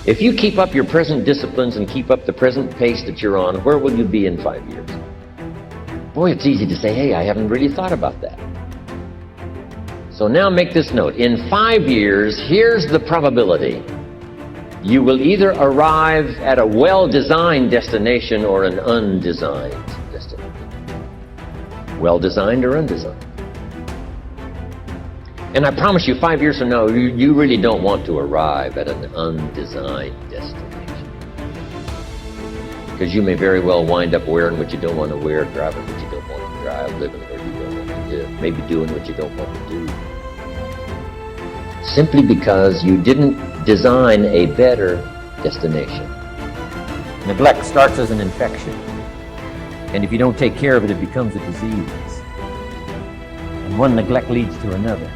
If you keep up your present disciplines and keep up the present pace that you're on, where will you be in 5 years? Boy, it's easy to say, hey, I haven't really thought about that. So now make this note. In 5 years, here's the probability. You will either arrive at a well-designed destination or an undesigned destination. Well-designed or undesigned. And I promise you, 5 years from now, you really don't want to arrive at an undesigned destination. Because you may very well wind up wearing what you don't want to wear, driving what you don't want to drive, living where you don't want to live, maybe doing what you don't want to do. Simply because you didn't design a better destination. Neglect starts as an infection. And if you don't take care of it, it becomes a disease. And one neglect leads to another.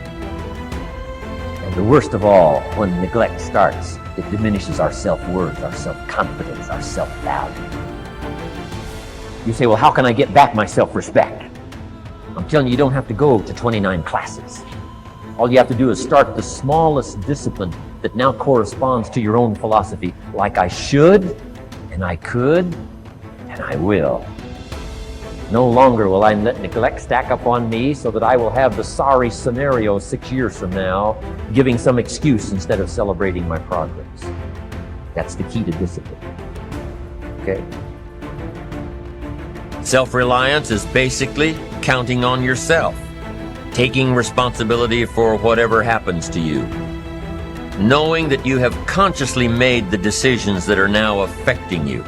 And the worst of all, when neglect starts, it diminishes our self-worth, our self-confidence, our self-value. You say, well, how can I get back my self-respect? I'm telling you, you don't have to go to 29 classes. All you have to do is start the smallest discipline that now corresponds to your own philosophy, like I should, and I could, and I will. No longer will I let neglect stack up on me so that I will have the sorry scenario 6 years from now, giving some excuse instead of celebrating my progress. That's the key to discipline. Okay? Self-reliance is basically counting on yourself, taking responsibility for whatever happens to you, knowing that you have consciously made the decisions that are now affecting you,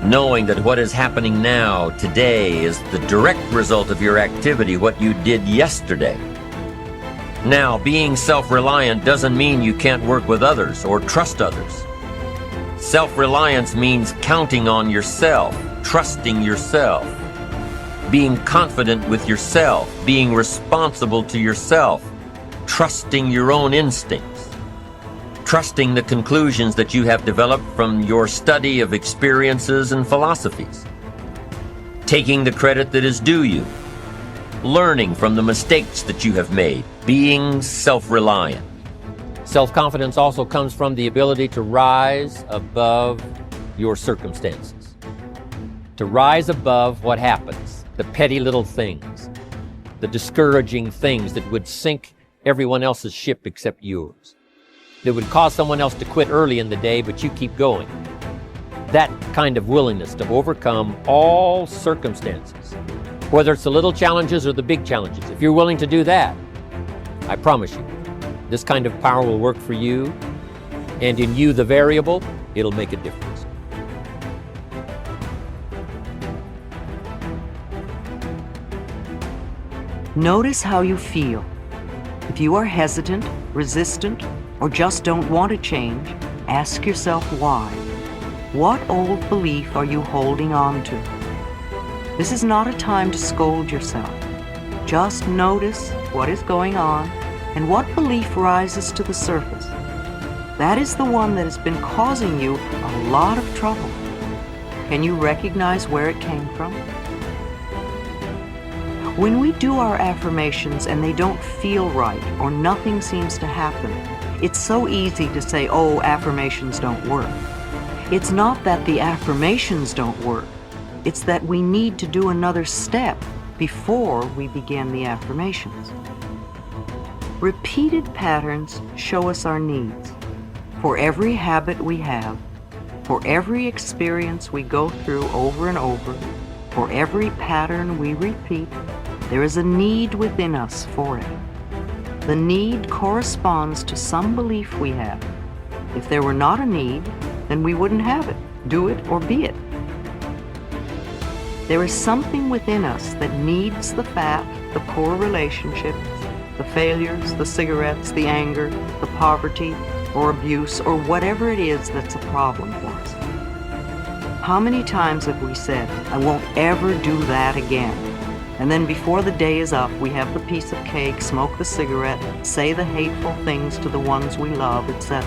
knowing that what is happening now, today, is the direct result of your activity, what you did yesterday. Now, being self-reliant doesn't mean you can't work with others or trust others. Self-reliance means counting on yourself, trusting yourself, being confident with yourself, being responsible to yourself, trusting your own instincts, trusting the conclusions that you have developed from your study of experiences and philosophies, taking the credit that is due you, learning from the mistakes that you have made, being self-reliant. Self-confidence also comes from the ability to rise above your circumstances, to rise above what happens, the petty little things, the discouraging things that would sink everyone else's ship except yours, that would cause someone else to quit early in the day, but you keep going. That kind of willingness to overcome all circumstances, whether it's the little challenges or the big challenges. If you're willing to do that, I promise you, this kind of power will work for you, and in you, the variable, it'll make a difference. Notice how you feel. If you are hesitant, resistant, or just don't want to change, ask yourself why. What old belief are you holding on to? This is not a time to scold yourself. Just notice what is going on and what belief rises to the surface. That is the one that has been causing you a lot of trouble. Can you recognize where it came from? When we do our affirmations and they don't feel right or nothing seems to happen, it's so easy to say, oh, affirmations don't work. It's not that the affirmations don't work. It's that we need to do another step before we begin the affirmations. Repeated patterns show us our needs. For every habit we have, for every experience we go through over and over, for every pattern we repeat, there is a need within us for it. The need corresponds to some belief we have. If there were not a need, then we wouldn't have it, do it, or be it. There is something within us that needs the fat, the poor relationships, the failures, the cigarettes, the anger, the poverty, or abuse, or whatever it is that's a problem for us. How many times have we said, I won't ever do that again? And then before the day is up, we have the piece of cake, smoke the cigarette, say the hateful things to the ones we love, etc.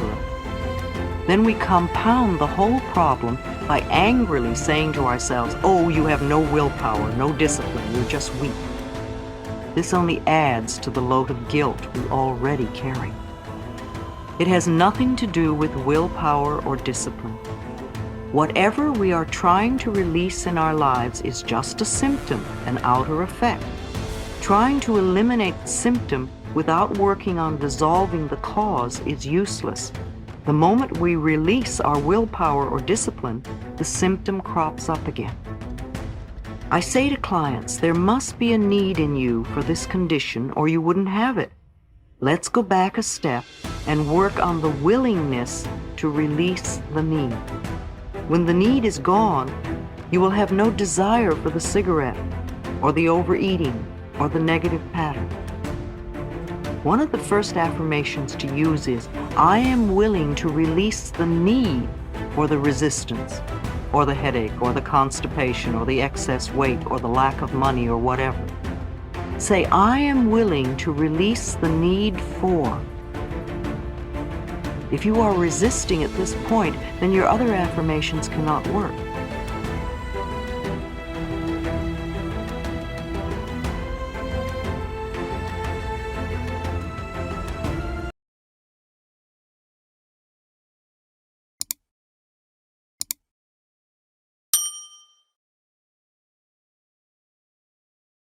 Then we compound the whole problem by angrily saying to ourselves, oh, you have no willpower, no discipline, you're just weak. This only adds to the load of guilt we already carry. It has nothing to do with willpower or discipline. Whatever we are trying to release in our lives is just a symptom, an outer effect. Trying to eliminate the symptom without working on dissolving the cause is useless. The moment we release our willpower or discipline, the symptom crops up again. I say to clients, there must be a need in you for this condition or you wouldn't have it. Let's go back a step and work on the willingness to release the need. When the need is gone, you will have no desire for the cigarette or the overeating or the negative pattern. One of the first affirmations to use is, I am willing to release the need for the resistance, or the headache, or the constipation, or the excess weight, or the lack of money, or whatever. Say, I am willing to release the need for. If you are resisting at this point, then your other affirmations cannot work.